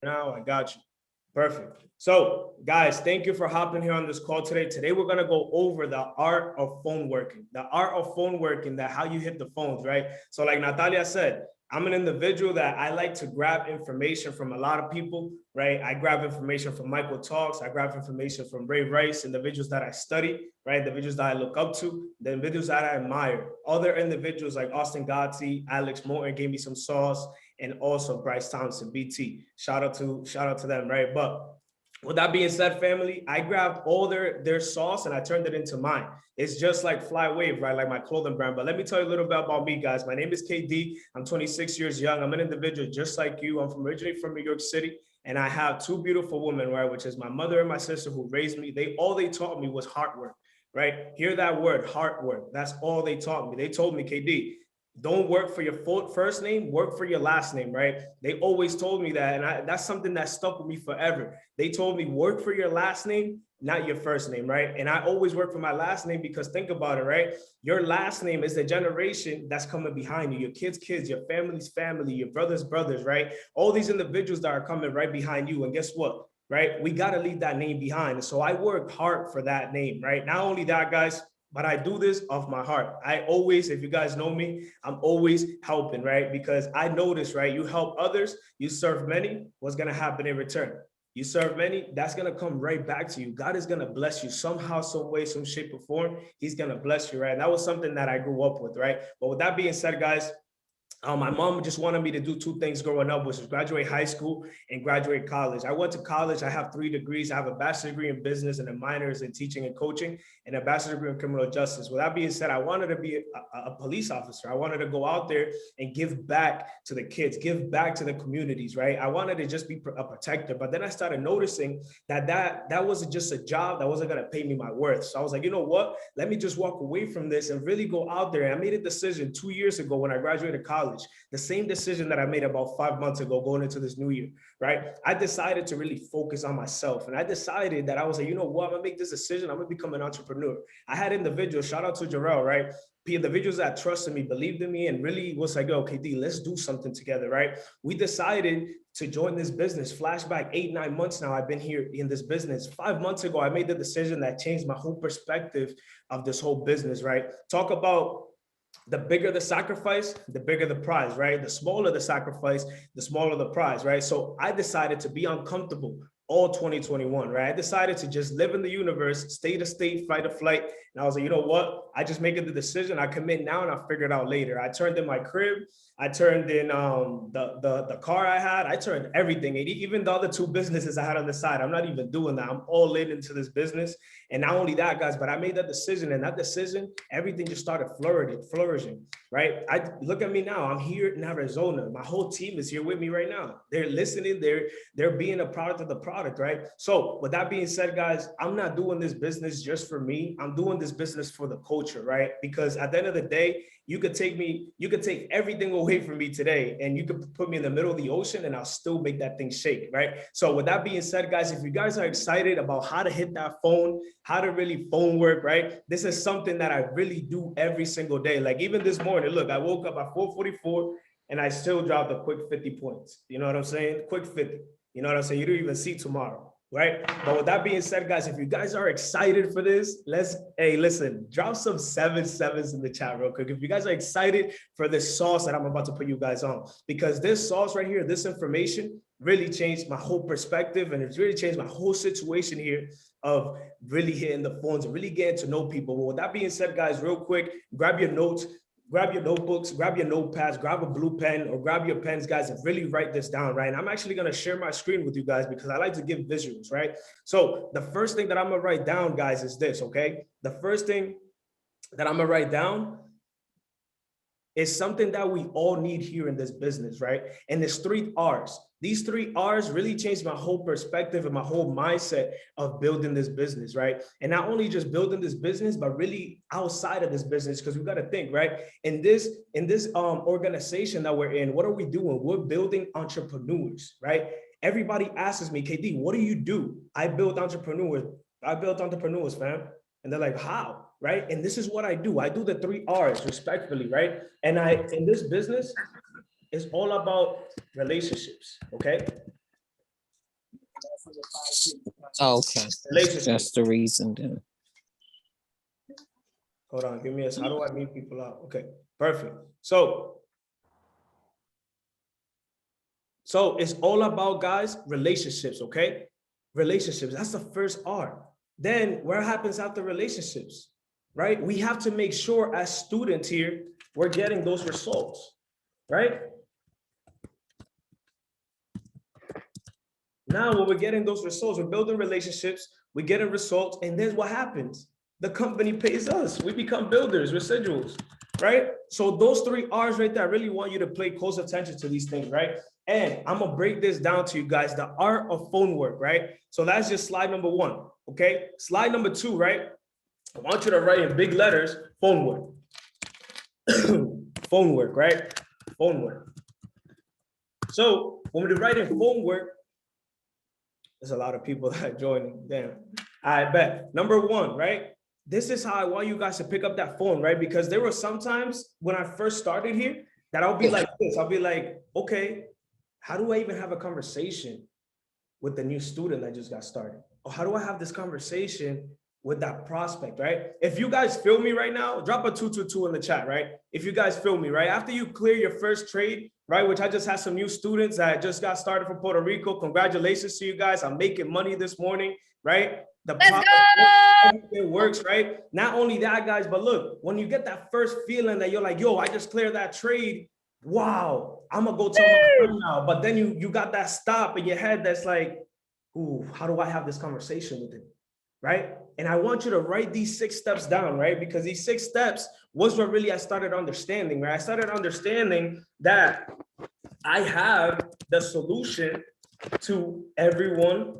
now. I got you. Perfect. So guys, thank you for hopping here on this call today. Today, we're going to go over the art of phone working, that how you hit the phones, right? So like Natalia said, I'm an individual that I like to grab information from a lot of people, right? I grab information from Michael Talks. I grab information from Ray Rice, individuals that I study, right? Individuals that I look up to, the individuals that I admire. Other individuals like Austin Godsey, Alex Morton gave me some sauce, and also Bryce Thompson, BT. Shout out to them, right? But with that being said, family, I grabbed all their sauce and I turned it into mine. It's just like Fly Wave, right? Like my clothing brand. But let me tell you a little bit about me, guys. My name is KD. I'm 26 years young. I'm an individual just like you. I'm originally from New York City. And I have two beautiful women, right? Which is my mother and my sister who raised me. All they taught me was hard work, right? Hear that word, hard work. That's all they taught me. They told me, KD, don't work for your first name, work for your last name, right? They always told me that, and that's something that stuck with me forever. They told me, work for your last name, not your first name, right? And I always work for my last name because think about it, right? Your last name is the generation that's coming behind you, your kids' kids, your family's family, your brother's brothers, right? All these individuals that are coming right behind you. And guess what? Right? We got to leave that name behind. So I work hard for that name, right? Not only that, guys, but I do this off my heart. I always, if you guys know me, I'm always helping, right? Because I notice, right? You help others, you serve many, what's going to happen in return? You serve many, that's going to come right back to you. God is going to bless you somehow, some way, some shape or form. He's going to bless you, right? And that was something that I grew up with, right? But with that being said, guys, my mom just wanted me to do two things growing up, which was graduate high school and graduate college. I went to college. I have 3 degrees. I have a bachelor's degree in business and a minors in teaching and coaching and a bachelor's degree in criminal justice. With that being said, I wanted to be a police officer. I wanted to go out there and give back to the kids, give back to the communities, right? I wanted to just be a protector. But then I started noticing that wasn't just a job that wasn't going to pay me my worth. So I was like, you know what? Let me just walk away from this and really go out there. And I made a decision 2 years ago when I graduated college. The same decision that I made about 5 months ago going into this new year, right? I decided to really focus on myself. And I decided that I was like, you know what? I'm going to make this decision. I'm going to become an entrepreneur. I had individuals, shout out to Jarrell, right? Individuals that trusted me, believed in me, and really was like, okay, D, let's do something together, right? We decided to join this business. Flashback 8-9 months now, I've been here in this business. 5 months ago, I made the decision that changed my whole perspective of this whole business, right? Talk about the bigger the sacrifice, the bigger the prize, right? The smaller the sacrifice, the smaller the prize, right? So I decided to be uncomfortable all 2021, right? I decided to just live in the universe, stay to state, fight or flight. And I was like, you know what? I just make it the decision. I commit now and I'll figure it out later. I turned in my crib. I turned in the car I had. I turned everything. And even the other 2 businesses I had on the side, I'm not even doing that. I'm all in into this business. And not only that, guys, but I made that decision. And that decision, everything just started flourishing, right? I look at me now. I'm here in Arizona. My whole team is here with me right now. They're listening. They're being a product of the product, right? So with that being said, guys, I'm not doing this business just for me. I'm doing this business for the culture, right? Because at the end of the day, you could take everything away from me today and you could put me in the middle of the ocean and I'll still make that thing shake, right? So with that being said, guys, if you guys are excited about how to hit that phone, how to really phone work, right? This is something that I really do every single day. Like even this morning, look, I woke up at 4:44 and I still dropped a quick 50 points. You know what I'm saying? Quick 50. You know what I'm saying? You don't even see tomorrow. Right. But with that being said, guys, if you guys are excited for this, listen, drop some 7 7s in the chat real quick. If you guys are excited for this sauce that I'm about to put you guys on, because this sauce right here, this information really changed my whole perspective. And it's really changed my whole situation here of really hitting the phones and really getting to know people. Well, with that being said, guys, real quick, grab your notes. Grab your notebooks, grab your notepads, grab a blue pen or grab your pens, guys, and really write this down, right? And I'm actually going to share my screen with you guys because I like to give visuals, right? So the first thing that I'm going to write down, guys, is this, okay? The first thing that I'm going to write down is something that we all need here in this business, right? And it's 3 R's. These 3 R's really changed my whole perspective and my whole mindset of building this business, right? And not only just building this business, but really outside of this business, because we got to think, right? In this organization that we're in, what are we doing? We're building entrepreneurs, right? Everybody asks me, KD, what do you do? I build entrepreneurs. I built entrepreneurs, fam. And they're like, how? Right? And this is what I do. I do the 3 R's respectfully, right? And in this business, it's all about relationships, okay? Okay. Relationships. That's the reason then. Hold on, give me a, how do I meet people out? Okay, perfect. So it's all about, guys, relationships, okay? Relationships, that's the first R. Then what happens after relationships, right? We have to make sure as students here, we're getting those results, right? Now, when we're getting those results, we're building relationships, we're getting results, and then what happens? The company pays us. We become builders, residuals, right? So those three R's right there, I really want you to pay close attention to these things, right? And I'm gonna break this down to you guys, the art of phone work, right? So that's just slide number 1, okay? Slide number 2, right? I want you to write in big letters, phone work. Phone work, right? Phone work. So when we're writing phone work, there's a lot of people that joining. Damn. I bet. Number 1, right? This is how I want you guys to pick up that phone, right? Because there were sometimes when I first started here that I'll be like this. I'll be like, okay, how do I even have a conversation with the new student that just got started? Or how do I have this conversation with that prospect, right? If you guys feel me right now, drop a 222 in the chat, right? If you guys feel me, right? After you clear your first trade, right? Which I just had some new students that just got started from Puerto Rico. Congratulations to you guys. I'm making money this morning, right? Let's go! It works, right? Not only that, guys, but look, when you get that first feeling that you're like, yo, I just cleared that trade. Wow, I'm gonna go tell my friend now. But then you got that stop in your head that's like, ooh, how do I have this conversation with him? Right? And I want you to write these 6 steps down, right? Because these 6 steps was what really I started understanding, right? I started understanding that I have the solution to everyone's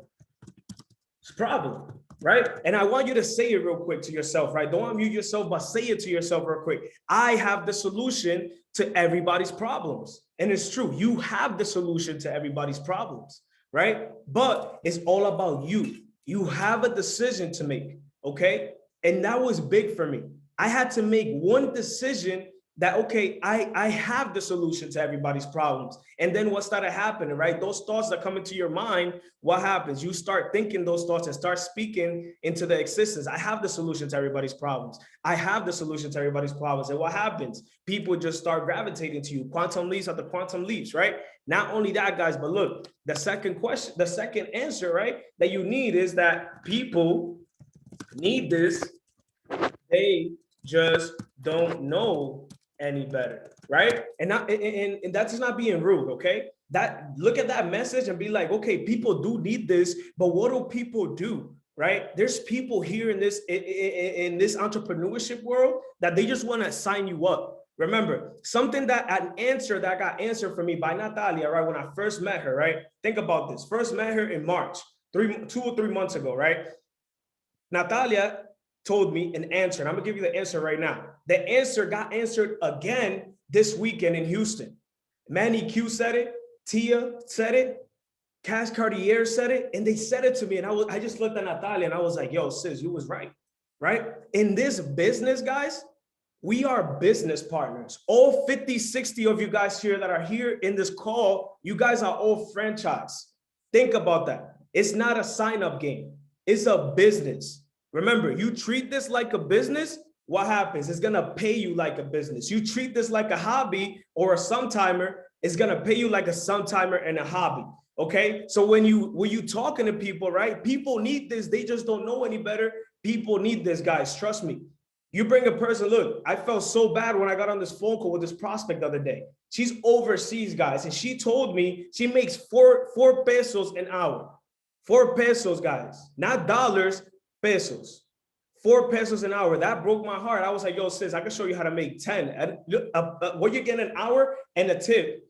problem, right? And I want you to say it real quick to yourself, right? Don't unmute yourself, but say it to yourself real quick. I have the solution to everybody's problems. And it's true, you have the solution to everybody's problems, right? But it's all about you. You have a decision to make, okay? And that was big for me. I had to make one decision that, okay, I have the solution to everybody's problems. And then what started happening, right? Those thoughts that come into your mind, what happens? You start thinking those thoughts and start speaking into the existence. I have the solution to everybody's problems. I have the solution to everybody's problems. And what happens? People just start gravitating to you. Quantum leaps after quantum leaps, right? Not only that, guys, but look, the second question, the second answer, right, that you need is that people need this. They just don't know any better, right? And that's not being rude, okay? That look at that message and be like, okay, people do need this, but what do people do, right? There's people here in this entrepreneurship world that they just want to sign you up. Remember, something that an answer that got answered for me by Natalia, right? When I first met her, right? Think about this. First met her in March, 2 or 3 months ago, right? Natalia told me an answer, and I'm gonna give you the answer right now. The answer got answered again this weekend in Houston. Manny Q said it, Tia said it, Cash Cartier said it, and they said it to me, and I just looked at Natalia and I was like, yo, sis, you was right, right? In this business, guys, we are business partners. All 50, 60 of you guys here that are here in this call, you guys are all franchise. Think about that. It's not a sign-up game. It's a business. Remember, you treat this like a business, what happens? It's gonna pay you like a business. You treat this like a hobby or a sometime,er it's gonna pay you like a sometime,er and a hobby. Okay, so when you talking to people, right? People need this. They just don't know any better. People need this, guys. Trust me. You bring a person. Look, I felt so bad when I got on this phone call with this prospect the other day. She's overseas, guys, and she told me she makes four pesos an hour. 4 pesos, guys, not dollars, pesos. 4 pesos an hour. That broke my heart. I was like, yo, sis, I can show you how to make 10. What you get an hour and a tip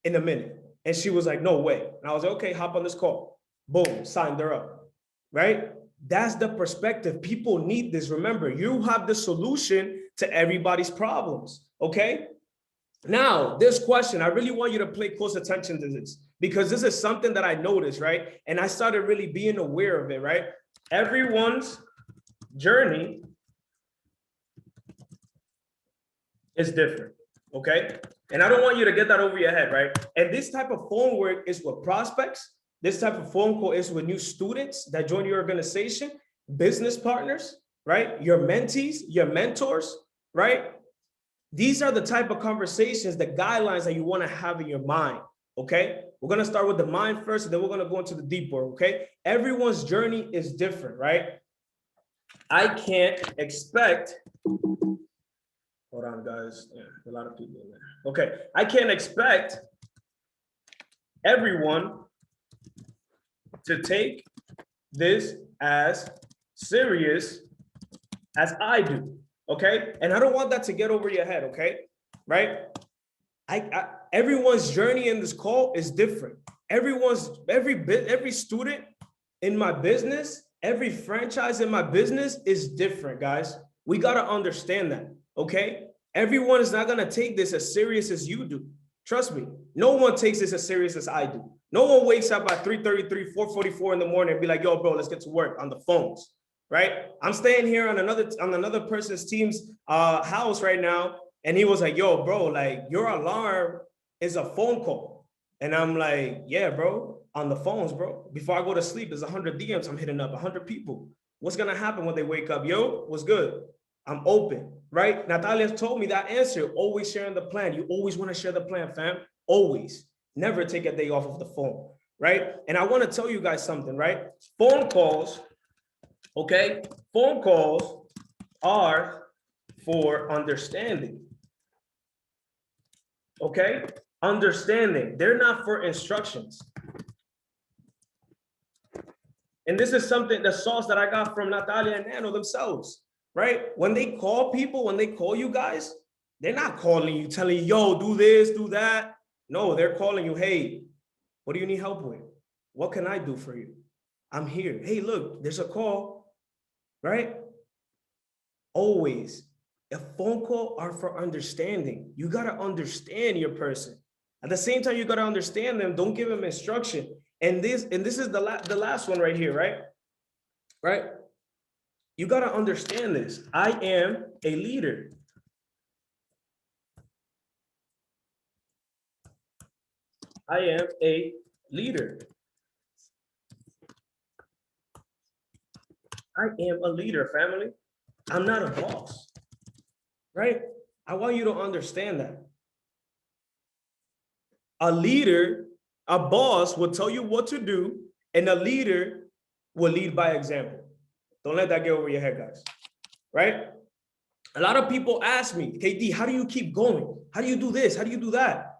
in a minute. And she was like, no way. And I was like, okay, hop on this call. Boom, signed her up, right? That's the perspective. People need this. Remember, you have the solution to everybody's problems, okay? Now, this question, I really want you to pay close attention to this because this is something that I noticed, right? And I started really being aware of it, right? Everyone's journey is different, okay? And I don't want you to get that over your head, right? And this type of phone work is with prospects, This type of phone call is with new students that join your organization, business partners, right? Your mentees, your mentors, right? These are the type of conversations, the guidelines that you want to have in your mind, okay? We're going to start with the mind first, and then we're going to go into the deep work, okay? Everyone's journey is different, right? I can't expect, hold on, guys. Yeah, a lot of people in there. Okay, I can't expect everyone to take this as serious as I do, okay? And I don't want that to get over your head, okay? Right? Everyone's journey in this call is different. Every student in my business, every franchise in my business is different, guys. We got to understand that, okay? Everyone is not going to take this as serious as you do. Trust me. No one takes this as serious as I do. No one wakes up at 3:33, 4:44 in the morning and be like, yo, bro, let's get to work on the phones, right? I'm staying here on another person's team's house right now. And he was like, yo, bro, like your alarm is a phone call. And I'm like, yeah, bro, on the phones, bro. Before I go to sleep, there's 100 DMs I'm hitting up, 100 people. What's going to happen when they wake up? Yo, what's good? I'm open, right? Natalia told me that answer, always sharing the plan. You always want to share the plan, fam. Always. Never take a day off of the phone, right? And I want to tell you guys something, right? Phone calls, okay? Phone calls are for understanding, okay? Understanding. They're not for instructions. And this is something, the sauce that I got from Natalia and Nano themselves, right? When they call people, when they call you guys, they're not calling you, telling you, yo, do this, do that. No, they're calling you, hey, what do you need help with? What can I do for you? I'm here. Hey, look, there's a call, right? Always. A phone call are for understanding. You got to understand your person. At the same time, you got to understand them. Don't give them instruction. And this is the last one right here, right? Right? You got to understand this. I am a leader. I am a leader. I am a leader, family. I'm not a boss, right? I want you to understand that. A leader, a boss will tell you what to do, and a leader will lead by example. Don't let that get over your head, guys, right? A lot of people ask me, KD, how do you keep going? How do you do this? How do you do that?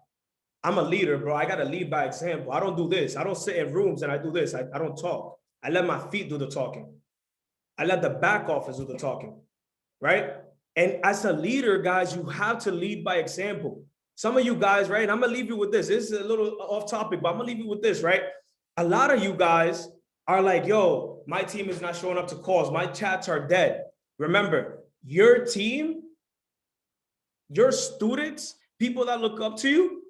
I'm a leader, bro. I got to lead by example. I don't do this. I don't sit in rooms and I do this. I don't talk. I let my feet do the talking. I let the back office do the talking, right? And as a leader, guys, you have to lead by example. Some of you guys, right? I'm going to leave you with this. This is a little off topic, but I'm going to leave you with this, right? A lot of you guys are like, yo, my team is not showing up to calls. My chats are dead. Remember, your team, your students, people that look up to you,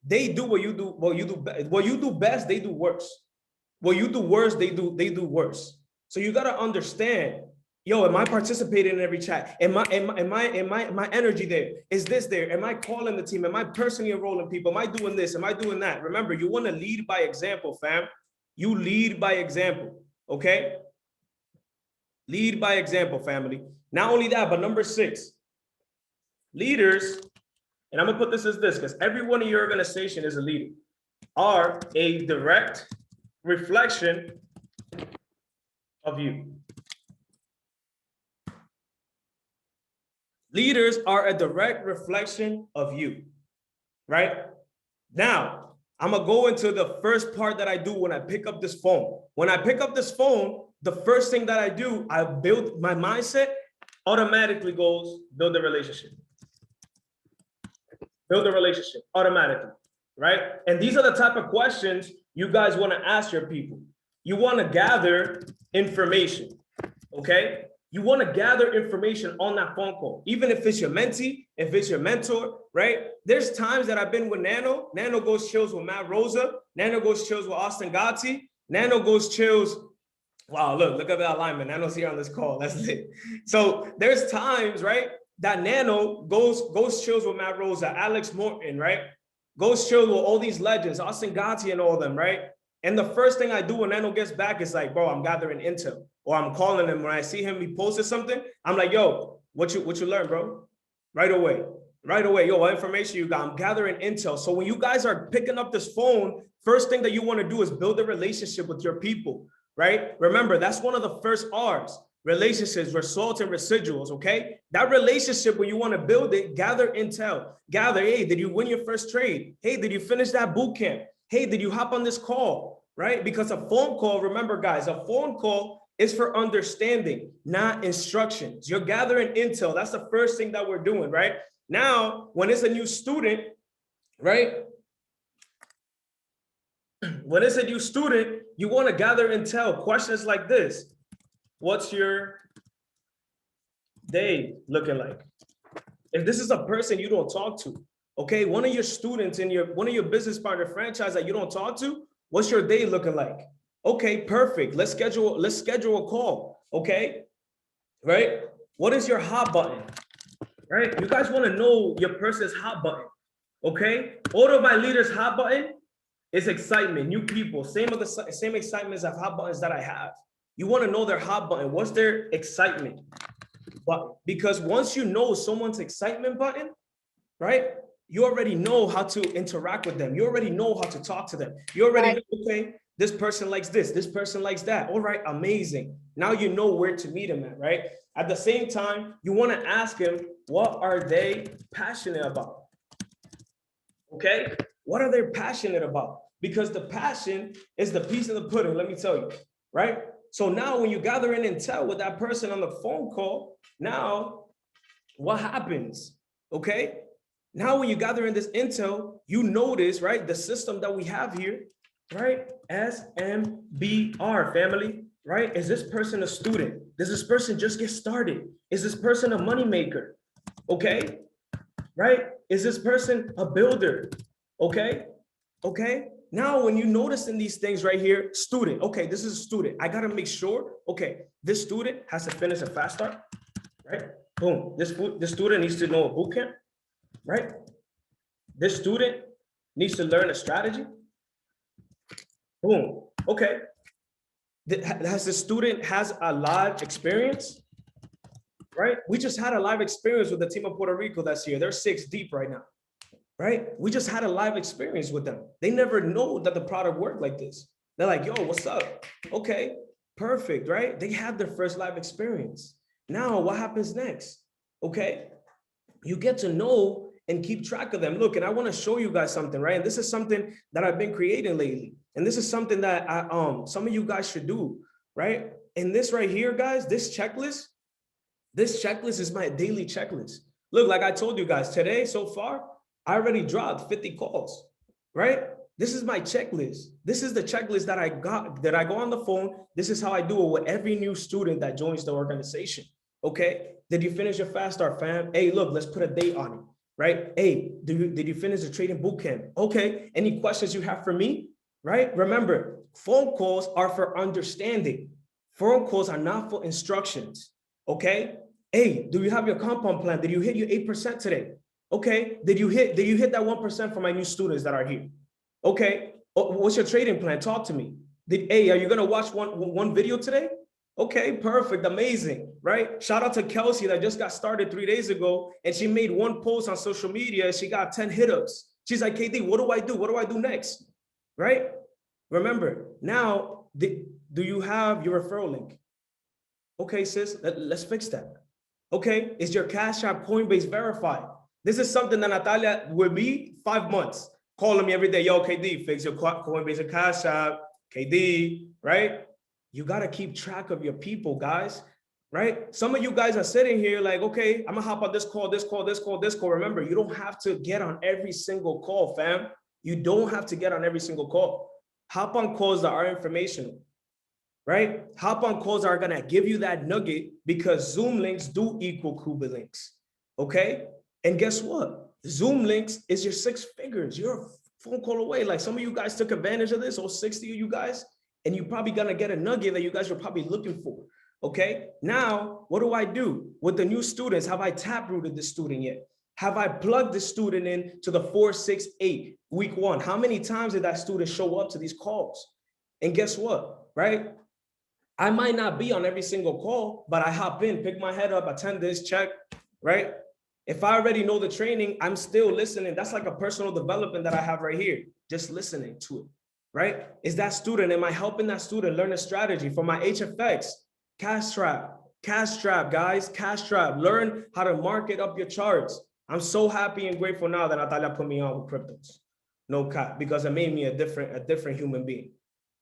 they do what you do, what you do best, they do worse. What you do worse, they do worse. So you got to understand, yo, am I participating in every chat? Am my energy there? Is this there? Am I calling the team? Am I personally enrolling people? Am I doing this? Am I doing that? Remember, you want to lead by example, fam. You lead by example, okay? Lead by example, family. Not only that, but number 6, leaders, and I'm going to put this as this because everyone in your organization is a leader, are a direct reflection of you. Leaders are a direct reflection of you, right? Now, I'm going to go into the first part that I do when I pick up this phone. When I pick up this phone, the first thing that I do, I build my mindset, automatically goes build a relationship. Build a relationship automatically, right? And these are the type of questions you guys want to ask your people. You want to gather information, okay? You want to gather information on that phone call, even if it's your mentee, if it's your mentor, right? There's times that I've been with Nano. Nano goes chills with Matt Rosa. Nano goes chills with Austin Gatti. Nano goes chills. Wow, look at that alignment. Nano's here on this call. That's it. So there's times, right, that Nano goes chills with Matt Rosa, Alex Morton, right? Goes chills with all these legends, Austin Gatti and all of them, right? And the first thing I do when Nano gets back is like, bro, I'm gathering intel, or I'm calling him when I see him, he posted something. I'm like, yo, what you learn, bro? Right away. Yo, what information you got? I'm gathering intel. So when you guys are picking up this phone, first thing that you want to do is build a relationship with your people, right? Remember, that's one of the first R's. Relationships, results, and residuals, okay? That relationship, when you want to build it, gather intel. Gather, hey, did you win your first trade? Hey, did you finish that boot camp? Hey, did you hop on this call, right? Because a phone call, remember, guys, a phone call is for understanding, not instructions. You're gathering intel. That's the first thing that we're doing, right? Now, when it's a new student, right? When it's a new student, you want to gather intel. Questions like this. What's your day looking like? If this is a person you don't talk to, okay, one of your students in one of your business partner franchise that you don't talk to, what's your day looking like? Okay, perfect. Let's schedule a call, okay? Right? What is your hot button? Right? You guys want to know your person's hot button, okay? All of my leaders' hot button is excitement, new people, same excitements of hot buttons that I have. You want to know their hot button. What's their excitement button? Because once you know someone's excitement button, right, you already know how to interact with them. You already know how to talk to them. You already know, okay, this person likes this person likes that. All right, amazing. Now you know where to meet them at, right? At the same time, you want to ask them, what are they passionate about? Okay, what are they passionate about? Because the passion is the piece of the pudding, let me tell you, right? So now when you gather in intel with that person on the phone call, now what happens? Okay. Now when you gather in this intel, you notice, right, the system that we have here, right? SMBR, family, right? Is this person a student? Does this person just get started? Is this person a moneymaker? Okay. Right? Is this person a builder? Okay. Okay. Now, when you notice in these things right here, student, okay, this is a student. I got to make sure, okay, this student has to finish a fast start, right? Boom. This student needs to know a boot camp, right? This student needs to learn a strategy. Boom. Okay. Has the student has a live experience, right? We just had a live experience with the team of Puerto Rico that's here. They're 6 deep right now. Right? We just had a live experience with them. They never know that the product worked like this. They're like, yo, what's up? Okay, perfect, right? They had their first live experience. Now, what happens next? Okay, you get to know and keep track of them. Look, and I want to show you guys something, right? And this is something that I've been creating lately. And this is something that some of you guys should do, right? And this right here, guys, this checklist is my daily checklist. Look, like I told you guys today, so far, I already dropped 50 calls, right? This is my checklist. This is the checklist that I got, that I go on the phone. This is how I do it with every new student that joins the organization, okay? Did you finish your fast start, fam? Hey, look, let's put a date on it, right? Hey, did you finish the trading boot camp? Okay, any questions you have for me, right? Remember, phone calls are for understanding. Phone calls are not for instructions, okay? Hey, do you have your compound plan? Did you hit your 8% today? Okay, did you hit that 1% for my new students that are here? Okay, what's your trading plan? Talk to me. Hey, are you gonna watch one video today? Okay, perfect, amazing, right? Shout out to Kelsey that just got started 3 days ago, and she made one post on social media and she got 10 hit-ups. She's like, KD, what do I do? What do I do next? Right? Remember, now, do you have your referral link? Okay, sis, let's fix that. Okay, is your Cash App Coinbase verified? This is something that Natalia with me 5 months, calling me every day. Yo, KD, fix your Coinbase and Cash App. KD, right? You got to keep track of your people, guys, right? Some of you guys are sitting here like, okay, I'm going to hop on this call. Remember, you don't have to get on every single call, fam. You don't have to get on every single call. Hop on calls that are informational, right? Hop on calls that are going to give you that nugget because Zoom links do equal Kuba links, okay? And guess what? Zoom links is your 6 figures. You're a phone call away. Like some of you guys took advantage of this, all 60 of you guys, and you're probably gonna get a nugget that you guys are probably looking for. Okay. Now, what do I do with the new students? Have I tap rooted the student yet? Have I plugged the student in to the 4, 6, 8 week 1? How many times did that student show up to these calls? And guess what, right? I might not be on every single call, but I hop in, pick my head up, attend this, check, right? If I already know the training, I'm still listening. That's like a personal development that I have right here, just listening to it, right? Is that student, am I helping that student learn a strategy for my HFX, cash trap, guys, cash trap. Learn how to market up your charts. I'm so happy and grateful now that Natalia put me on with cryptos. No cap, because it made me a different human being,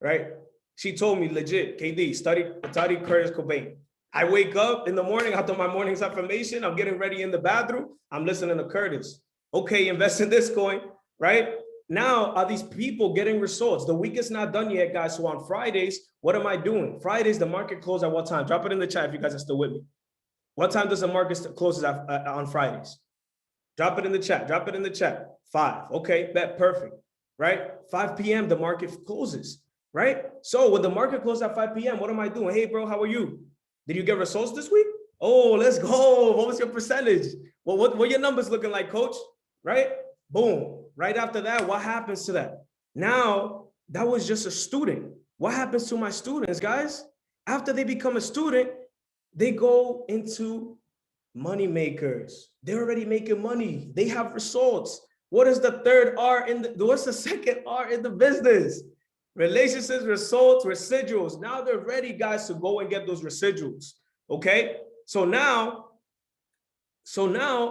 right? She told me legit, KD, study Curtis Cobain. I wake up in the morning after my morning's affirmation. I'm getting ready in the bathroom. I'm listening to Curtis. Okay, invest in this coin, right? Now, are these people getting results? The week is not done yet, guys. So on Fridays, what am I doing? Fridays, the market closes at what time? Drop it in the chat if you guys are still with me. What time does the market close on Fridays? Drop it in the chat. Drop it in the chat. 5. Okay, bet perfect, right? 5 p.m. the market closes, right? So when the market closes at 5 p.m., what am I doing? Hey, bro, how are you? Did you get results this week? Oh, let's go. What was your percentage? Well, what your numbers looking like, coach? Right? Boom. Right after that, what happens to that? Now, that was just a student. What happens to my students, guys? After they become a student, they go into money makers. They're already making money. They have results. What is the third R what's the second R in the business? Relationships, results, residuals. Now they're ready, guys, to go and get those residuals. Okay. So now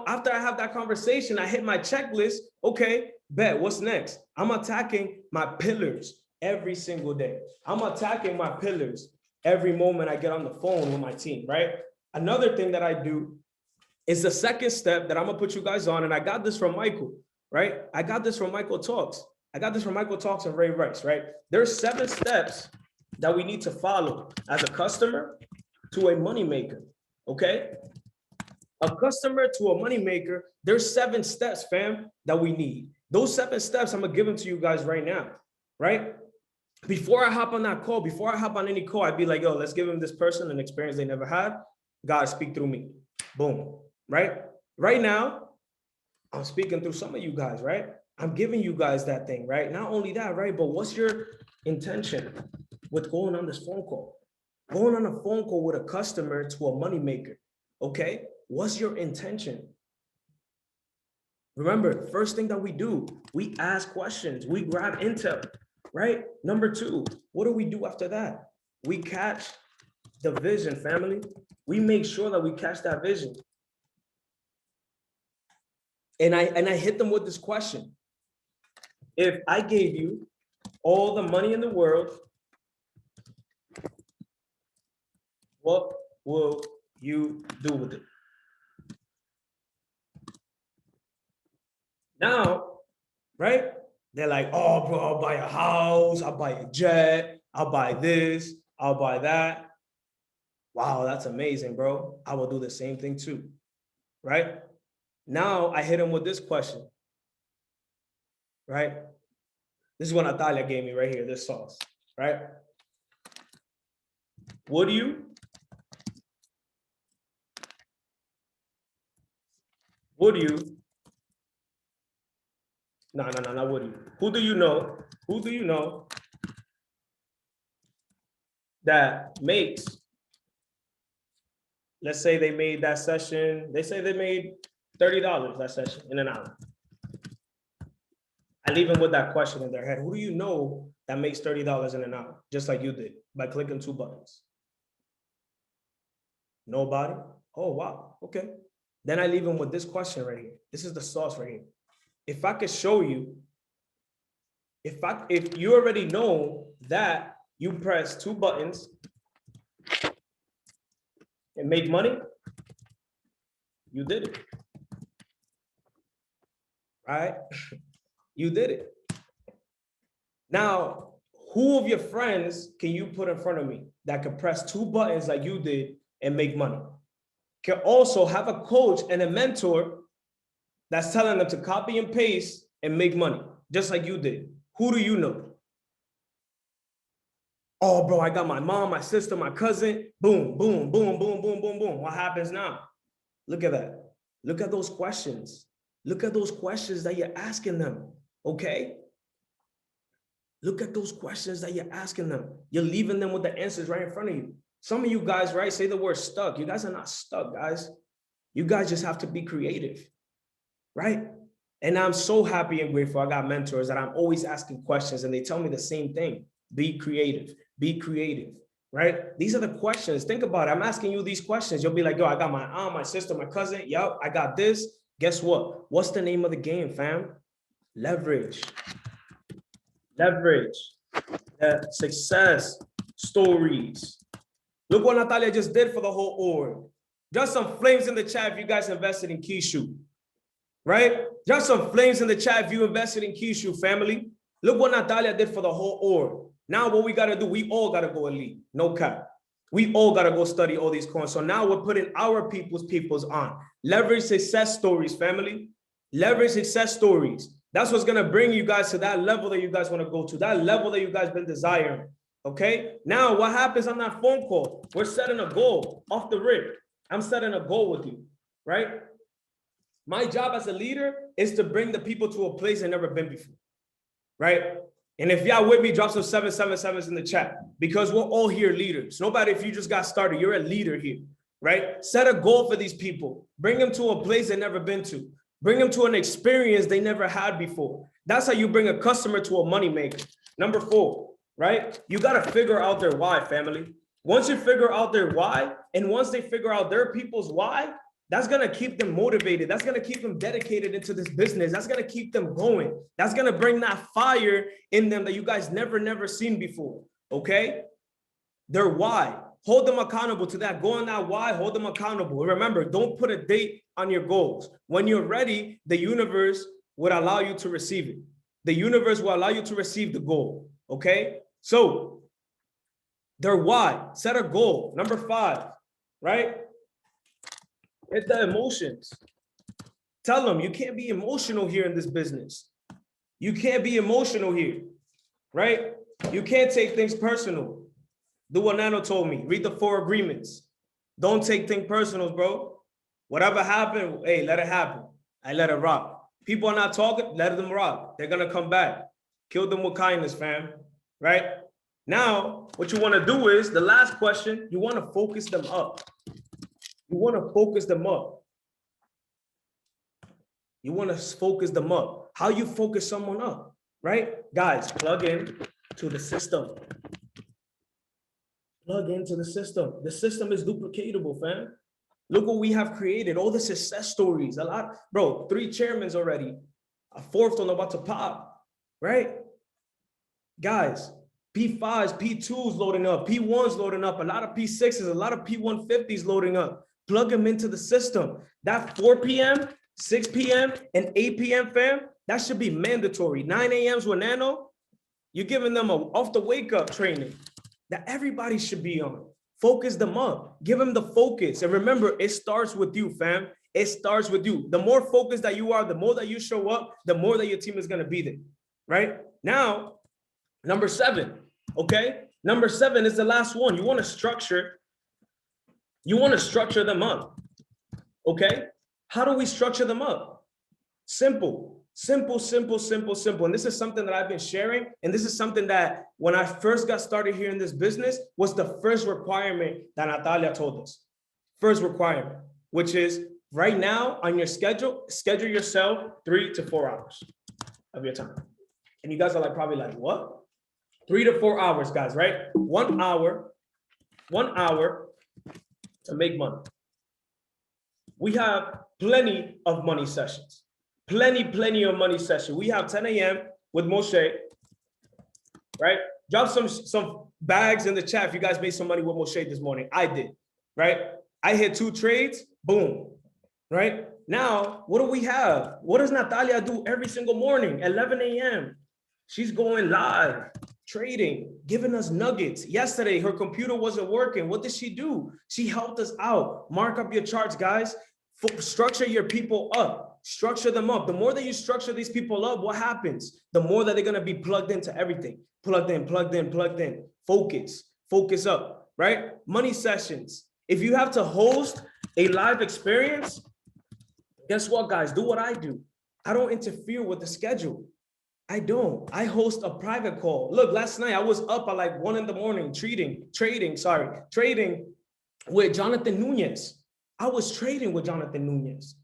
after I have that conversation, I hit my checklist. Okay, bet, what's next? I'm attacking my pillars every single day. I'm attacking my pillars every moment I get on the phone with my team, right? Another thing that I do is the second step that I'm gonna put you guys on, and I got this from Michael, right? I got this from Michael Talks. I got this from Michael Talks and Ray Rice, right? There's 7 steps that we need to follow as a customer to a moneymaker, okay? A customer to a moneymaker, there's 7 steps, fam, that we need. Those 7 steps, I'm gonna give them to you guys right now, right? Before I hop on that call, before I hop on any call, I'd be like, yo, let's give them this person an experience they never had. God, speak through me. Boom, right? Right now, I'm speaking through some of you guys, right? I'm giving you guys that thing, right? Not only that, right? But what's your intention with going on this phone call? Going on a phone call with a customer to a moneymaker, okay? What's your intention? Remember, first thing that we do, we ask questions, we grab intel, right? Number 2, what do we do after that? We catch the vision, family. We make sure that we catch that vision. And I hit them with this question. If I gave you all the money in the world, what will you do with it? Now, right? They're like, oh, bro, I'll buy a house, I'll buy a jet, I'll buy this, I'll buy that. Wow, that's amazing, bro. I will do the same thing too, right? Now I hit them with this question, right? This is what Natalia gave me right here, this sauce, right? Would you no, not would you. Who do you know that makes, let's say they made that session, they say they made $30 that session in an hour. I leave them with that question in their head. Who do you know that makes $30 in an hour, just like you did, by clicking 2 buttons? Nobody? Oh, wow, okay. Then I leave them with this question right here. This is the sauce right here. If I could show you, if you already know that you press 2 buttons and make money, you did it, right? You did it. Now, who of your friends can you put in front of me that can press 2 buttons like you did and make money? Can also have a coach and a mentor that's telling them to copy and paste and make money, just like you did. Who do you know? Oh, bro, I got my mom, my sister, my cousin. Boom, boom, boom, boom, boom, boom, boom. What happens now? Look at that. Look at those questions. Look at those questions that you're asking them, okay? Look at those questions that you're asking them. You're leaving them with the answers right in front of you. Some of you guys, right, say the word stuck. You guys are not stuck, guys. You guys just have to be creative, right? And I'm so happy and grateful. I got mentors that I'm always asking questions and they tell me the same thing. Be creative, right? These are the questions. Think about it. I'm asking you these questions. You'll be like, yo, I got my aunt, my sister, my cousin. Yep, I got this. Guess what? What's the name of the game, fam? Leverage. Leverage. Success stories. Look what Natalia just did for the whole org. Just some flames in the chat if you guys invested in Kishu, right? Just some flames in the chat if you invested in Kishu, family. Look what Natalia did for the whole org. Now what we got to do, we all got to go elite. No cap. We all got to go study all these coins. So now we're putting our people's on. Leverage success stories, family. Leverage success stories. That's what's going to bring you guys to that level that you guys want to go to, that level that you guys been desiring. Okay? Now, what happens on that phone call? We're setting a goal off the rip. I'm setting a goal with you, right? My job as a leader is to bring the people to a place they've never been before, right? And if y'all with me, drop some 777s in the chat because we're all here leaders. Nobody, if you just got started, you're a leader here, right? Set a goal for these people. Bring them to a place they've never been to. Bring them to an experience they never had before. That's how you bring a customer to a moneymaker. Number 4, right? You got to figure out their why, family. Once you figure out their why, and once they figure out their people's why, that's going to keep them motivated. That's going to keep them dedicated into this business. That's going to keep them going. That's going to bring that fire in them that you guys never seen before, okay? Their why. Hold them accountable to that. Go on that why, hold them accountable. Remember, don't put a date on your goals. When you're ready, the universe would allow you to receive it. The universe will allow you to receive the goal, okay? So, their why, set a goal. Number 5, right? It's the emotions. Tell them you can't be emotional here in this business. You can't be emotional here, right? You can't take things personal. Do what Nano told me. Read the 4 agreements. Don't take things personal, bro. Whatever happened, hey, let it happen. I let it rock. People are not talking, let them rock. They're going to come back. Kill them with kindness, fam, right? Now, what you want to do is, the last question, you want to focus them up. You want to focus them up. You want to focus them up. How you focus someone up, right? Guys, plug in to the system. Plug into the system. The system is duplicatable, fam. Look what we have created. All the success stories. A lot, bro, 3 chairmen already. A 4th one about to pop, right? Guys, P5s, P2s loading up, P1s loading up, a lot of P6s, a lot of P150s loading up. Plug them into the system. That 4 p.m., 6 p.m., and 8 p.m., fam, that should be mandatory. 9 a.m.s with Nano, you're giving them a off the wake up training that everybody should be on. Focus them up. Give them the focus. And remember, it starts with you, fam. It starts with you. The more focused that you are, the more that you show up, the more that your team is going to be there, right? Now, number 7, okay? Number 7 is the last one. You want to structure them up, okay? How do we structure them up? Simple. And this is something that I've been sharing. And this is something that when I first got started here in this business was the first requirement that Natalia told us. First requirement, which is right now on your schedule yourself 3 to 4 hours of your time. And you guys are probably like, what? 3 to 4 hours, guys, right? 1 hour to make money. We have plenty of money sessions. Plenty of money session. We have 10 a.m. with Moshe, right? Drop some bags in the chat if you guys made some money with Moshe this morning. I did, right? I hit 2 trades, boom, right? Now, what do we have? What does Natalia do every single morning? 11 a.m. She's going live, trading, giving us nuggets. Yesterday, her computer wasn't working. What did she do? She helped us out. Mark up your charts, guys. Structure your people up. Structure them up. The more that you structure these people up, what happens? The more that they're going to be plugged into everything. Plugged in. Focus up, right? Money sessions. If you have to host a live experience, guess what, guys? Do what I do. I don't interfere with the schedule. I don't. I host a private call. Look, last night I was up at like 1 a.m. trading with Jonathan Nunez. I was trading with Jonathan Nunez,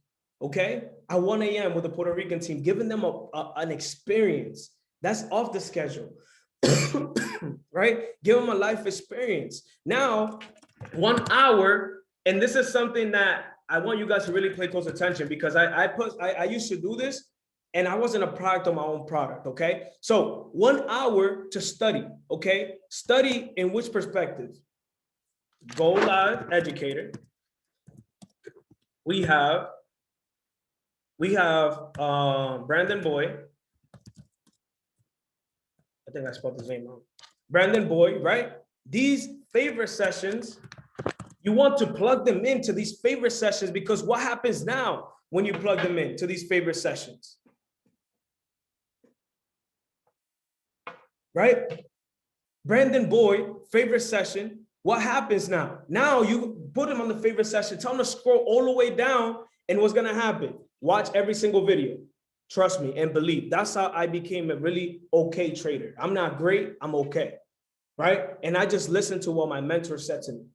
okay? At 1 a.m. with the Puerto Rican team, giving them an experience. That's off the schedule, right? Give them a life experience. Now, 1 hour, and this is something that I want you guys to really pay close attention because I used to do this and I wasn't a product of my own product, okay? So 1 hour to study, okay? Study in which perspective? Go Live Educator. We have Brandon Boy. I think I spelled his name wrong. Brandon Boy, right? These favorite sessions, you want to plug them into these favorite sessions because what happens now when you plug them into these favorite sessions? Right? Brandon Boy, favorite session. What happens now? Now you put him on the favorite session, tell him to scroll all the way down, and what's gonna happen? Watch every single video. Trust me and believe. That's how I became a really okay trader. I'm not great, I'm okay, right? And I just listened to what my mentor said to me.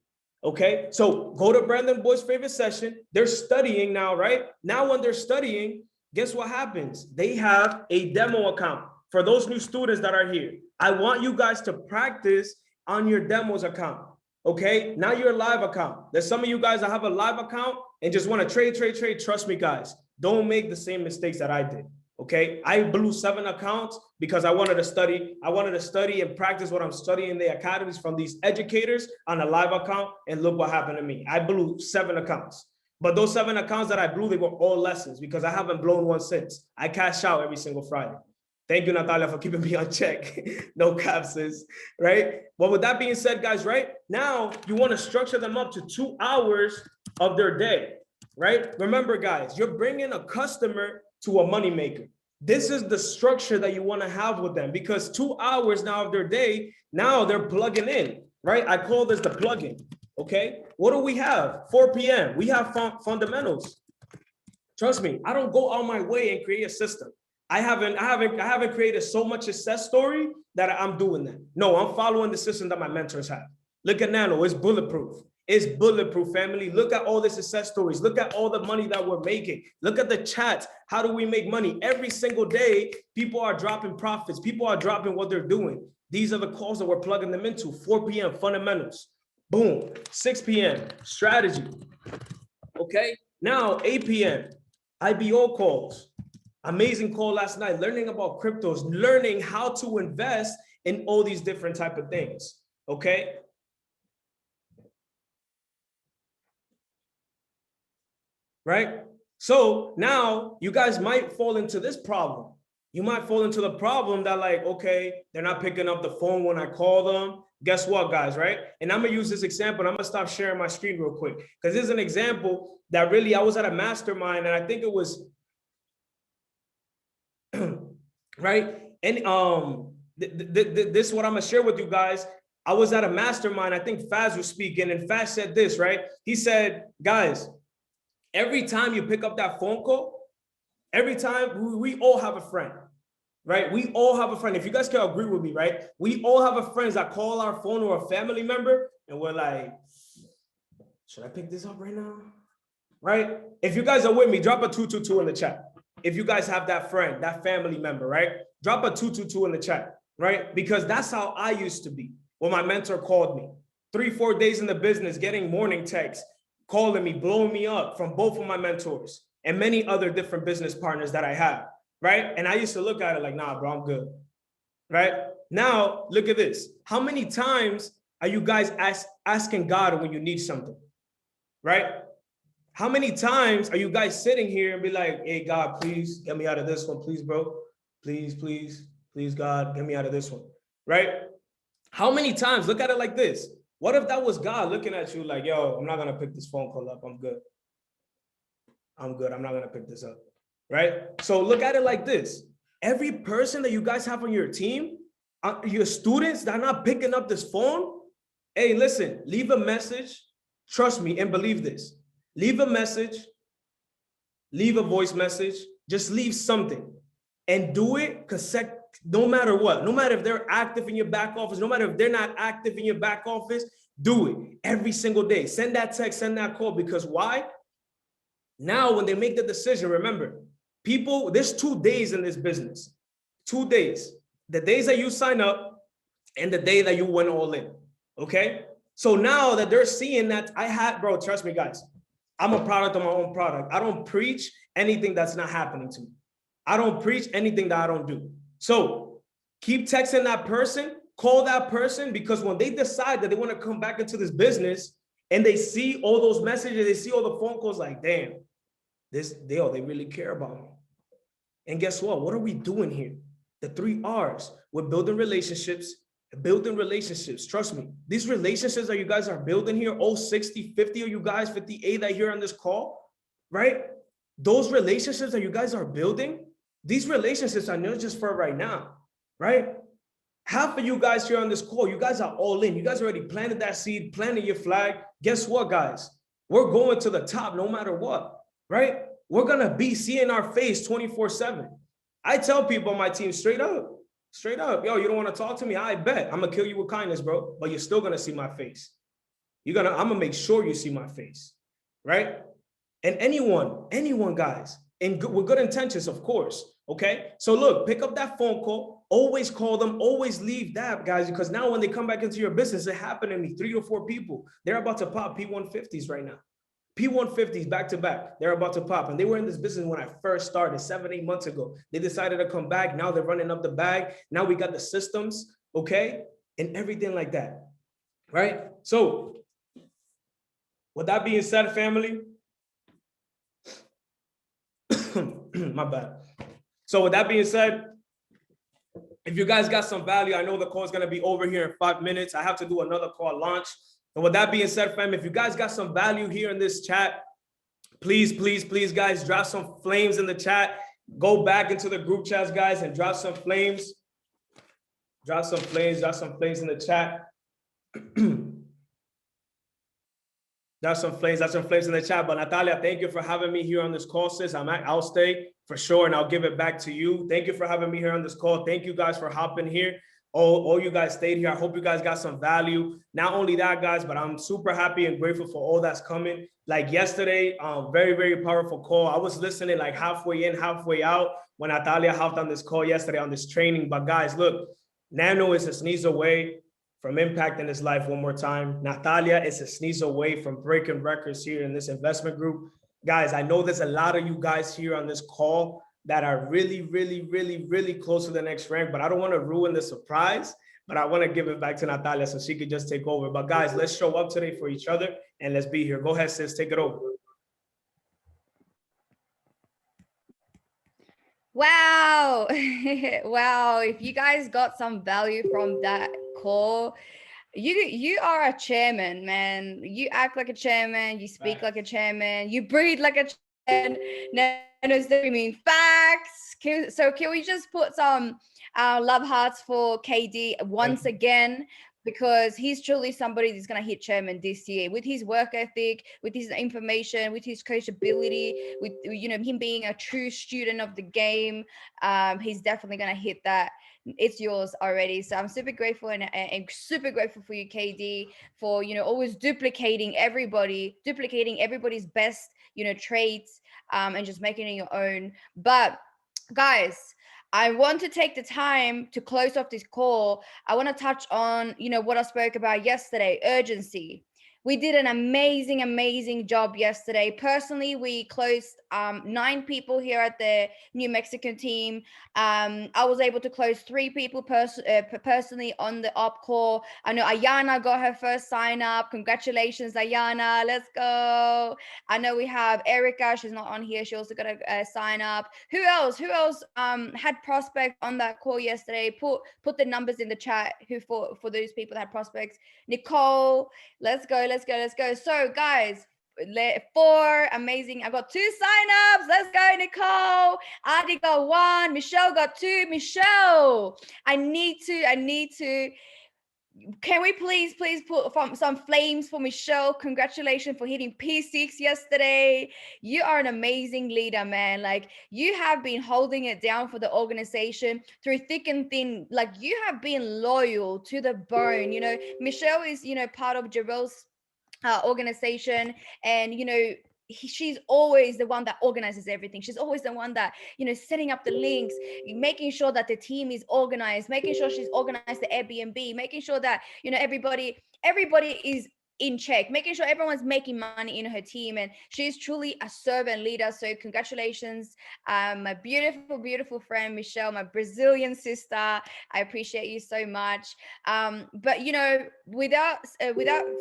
Okay, so go to Brandon Boy's favorite session. They're studying now, right? Now when they're studying, guess what happens? They have a demo account. For those new students that are here, I want you guys to practice on your demos account. Okay, now your live account. There's some of you guys that have a live account and just want to trade. Trust me, guys, don't make the same mistakes that I did. Okay, I blew 7 accounts because I wanted to study. I wanted to study and practice what I'm studying in the academies from these educators on a live account. And look what happened to me. I blew 7 accounts. But those 7 accounts that I blew, they were all lessons because I haven't blown one since. I cash out every single Friday. Thank you, Natalia, for keeping me on check. No capses, right? But with that being said, guys, right? Now you want to structure them up to 2 hours of their day, right? Remember, guys, you're bringing a customer to a moneymaker. This is the structure that you want to have with them because 2 hours now of their day, now they're plugging in, right? I call this the plug-in, okay? What do we have? 4 p.m. We have fundamentals. Trust me, I don't go out my way and create a system. I haven't created so much success story that I'm doing that. No, I'm following the system that my mentors have. Look at Nano, it's bulletproof. It's bulletproof, family. Look at all the success stories. Look at all the money that we're making. Look at the chats. How do we make money? Every single day, people are dropping profits. People are dropping what they're doing. These are the calls that we're plugging them into. 4 p.m. fundamentals. Boom. 6 p.m. strategy. Okay. Now 8 p.m. IBO calls. Amazing call last night, learning about cryptos, learning how to invest in all these different type of things, okay? Right? So now you guys might fall into this problem. You might fall into the problem that like, okay, they're not picking up the phone when I call them. Guess what, guys, right? And I'm gonna use this example and I'm gonna stop sharing my screen real quick because this is an example that really, I was at a mastermind and I think it was, right? And this is what I'm gonna share with you guys. I was at a mastermind. I think Faz was speaking, and Faz said this, right? He said, guys, every time you pick up that phone call, every time we all have a friend, right? We all have a friend. If you guys can agree with me, right? We all have a friend that call our phone or a family member, and we're like, should I pick this up right now? Right? If you guys are with me, drop a 222 in the chat. If you guys have that friend, that family member, right? Drop a 222 in the chat, right? Because that's how I used to be when my mentor called me. 3-4 days in the business, getting morning texts, calling me, blowing me up from both of my mentors and many other different business partners that I have, right? And I used to look at it like, nah, bro, I'm good, right? Now, look at this. How many times are you guys asking God when you need something, right? How many times are you guys sitting here and be like, hey, God, please get me out of this one. Please, bro. Please, God, get me out of this one, right? How many times? Look at it like this. What if that was God looking at you like, yo, I'm not going to pick this phone call up. I'm good. I'm not going to pick this up, right? So look at it like this. Every person that you guys have on your team, your students that are not picking up this phone, hey, listen, leave a message. Trust me and believe this. Leave a message, leave a voice message, just leave something and do it no matter what, no matter if they're active in your back office, no matter if they're not active in your back office, do it every single day. Send that text, send that call, because why? Now, when they make the decision, remember, people, there's 2 days in this business. 2 days. The days that you sign up and the day that you went all in. Okay? So now that they're seeing that bro, trust me, guys, I'm a product of my own product. I don't preach anything that's not happening to me. I don't preach anything that I don't do. So keep texting that person, call that person, because when they decide that they want to come back into this business and they see all those messages, they see all the phone calls, like, damn, they really care about me. And guess what? What are we doing here? The 3 R's. We're building relationships. Trust me. These relationships that you guys are building here, 60, 50 of you guys, 58 that here on this call, right? Those relationships that you guys are building, these relationships are not just for right now, right? Half of you guys here on this call, you guys are all in. You guys already planted that seed, planted your flag. Guess what, guys? We're going to the top no matter what, right? We're going to be seeing our face 24/7. I tell people on my team straight up, yo, you don't want to talk to me? I bet. I'm going to kill you with kindness, bro. But you're still going to see my face. I'm going to make sure you see my face, right? And anyone, guys, and with good intentions, of course, okay? So look, pick up that phone call, always call them, always leave that, guys, because now when they come back into your business, it happened to me, 3 to 4 people. They're about to pop P150s right now. P150s back to back, they're about to pop. And they were in this business when I first started 7, 8 months ago. They decided to come back. Now they're running up the bag. Now we got the systems, okay? And everything like that, right? So with that being said, family, my bad. So with that being said, if you guys got some value, I know the call is going to be over here in 5 minutes. I have to do another call launch. And with that being said, fam, if you guys got some value here in this chat, please, guys, drop some flames in the chat. Go back into the group chats, guys, and drop some flames. Drop some flames in the chat. Drop some flames in the chat. But Natalia, thank you for having me here on this call, sis. I'll stay for sure, and I'll give it back to you. Thank you for having me here on this call. Thank you guys for hopping here. All you guys stayed here. I hope you guys got some value. Not only that, guys, but I'm super happy and grateful for all that's coming. Like yesterday, very, very powerful call. I was listening like halfway in, halfway out when Natalia hopped on this call yesterday on this training. But guys, look, Nano is a sneeze away from impacting his life one more time. Natalia is a sneeze away from breaking records here in this investment group. Guys, I know there's a lot of you guys here on this call that are really, really, really, really close to the next rank, but I don't want to ruin the surprise, but I want to give it back to Natalia so she could just take over. But guys, let's show up today for each other and let's be here. Go ahead, sis, take it over. Wow. Wow. If you guys got some value from that call, you are a chairman, man. You act like a chairman, you speak like a chairman, you breathe like a chairman. Nanos, we mean facts. So can we just put some love hearts for KD once again? Because he's truly somebody that's going to hit chairman this year with his work ethic, with his information, with his coachability, with him being a true student of the game. He's definitely going to hit that. It's yours already. So I'm super grateful and super grateful for you, KD, for always duplicating everybody's best traits, and just making it your own. But guys, I want to take the time to close off this call. I want to touch on, what I spoke about yesterday, urgency. We did an amazing job yesterday. Personally, we closed 9 people here at the New Mexican team. I was able to close 3 people personally on the op call. I know Ayana got her first sign up. Congratulations, Ayana. Let's go. I know we have Erica. She's not on here. She also got a sign up. Who else had prospects on that call yesterday? Put the numbers in the chat for those people that had prospects. Nicole, let's go. So guys, 4 amazing. I got 2 signups. Let's go, Nicole. Adi got 1. Michelle got 2. Michelle, I need to Can we please put some flames for Michelle? Congratulations for hitting P6 yesterday. You are an amazing leader, man. Like, you have been holding it down for the organization through thick and thin. Like, you have been loyal to the bone. You know, Michelle is, you know, part of Jarrell's organization, and you know, she's always the one that organizes everything. She's always the one that, you know, setting up the links, making sure that the team is organized, making sure she's organized the Airbnb, making sure that, you know, everybody is in check, making sure everyone's making money in her team. And she's truly a servant leader. So congratulations, my beautiful friend Michelle, my Brazilian sister. I appreciate you so much. But you know, without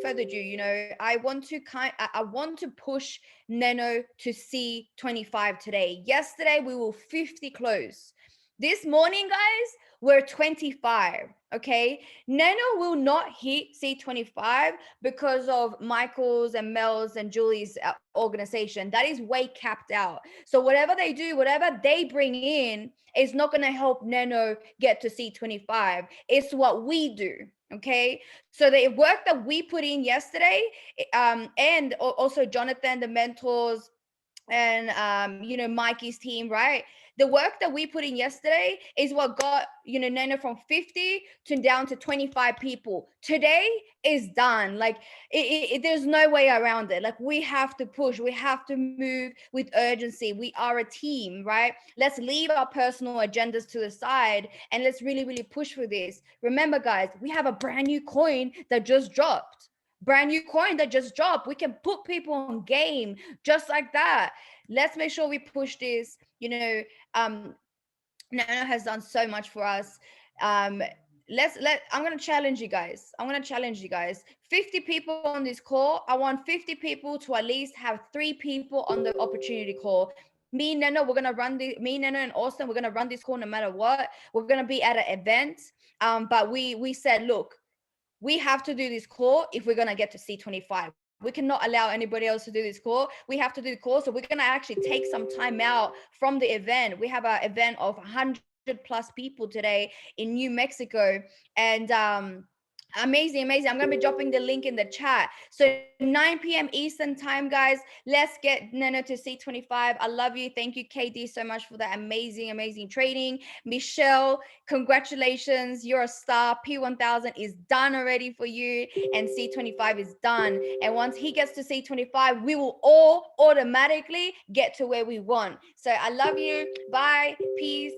further ado, you know, I want to push Neno to C25 today. Yesterday we were 50 close. This morning, guys, we're 25. Okay, Neno will not hit C25 because of Michael's and Mel's and Julie's organization. That is way capped out. So whatever they do, whatever they bring in, is not going to help Neno get to C25. It's what we do. Okay, so the work that we put in yesterday, and also Jonathan, the mentors, and you know, Mikey's team, right? The work that we put in yesterday is what got, you know, Neno from 50 to down to 25 people. Today is done. Like, there's no way around it. Like, we have to push, we have to move with urgency. We are a team, right? Let's leave our personal agendas to the side and let's really push for this. Remember, guys, we have a brand new coin that just dropped. We can put people on game just like that. Let's make sure we push this. You know, Nano has done so much for us. um I'm gonna challenge you guys. 50 people on this call. I want 50 people to at least have 3 people on the opportunity call. Me and Nano, me, Nano, and Austin, we're gonna run this call no matter what. We're gonna be at an event. But we said, look, we have to do this call if we're going to get to C25. We cannot allow anybody else to do this call. We have to do the call. So we're going to actually take some time out from the event. We have an event of 100 plus people today in New Mexico. And amazing. I'm going to be dropping the link in the chat. So 9 p.m. Eastern time, guys. Let's get Nano to C25. I love you. Thank you, KD, so much for that amazing training. Michelle, congratulations. You're a star. P1000 is done already for you, and C25 is done. And once he gets to C25, we will all automatically get to where we want. So I love you. Bye. Peace.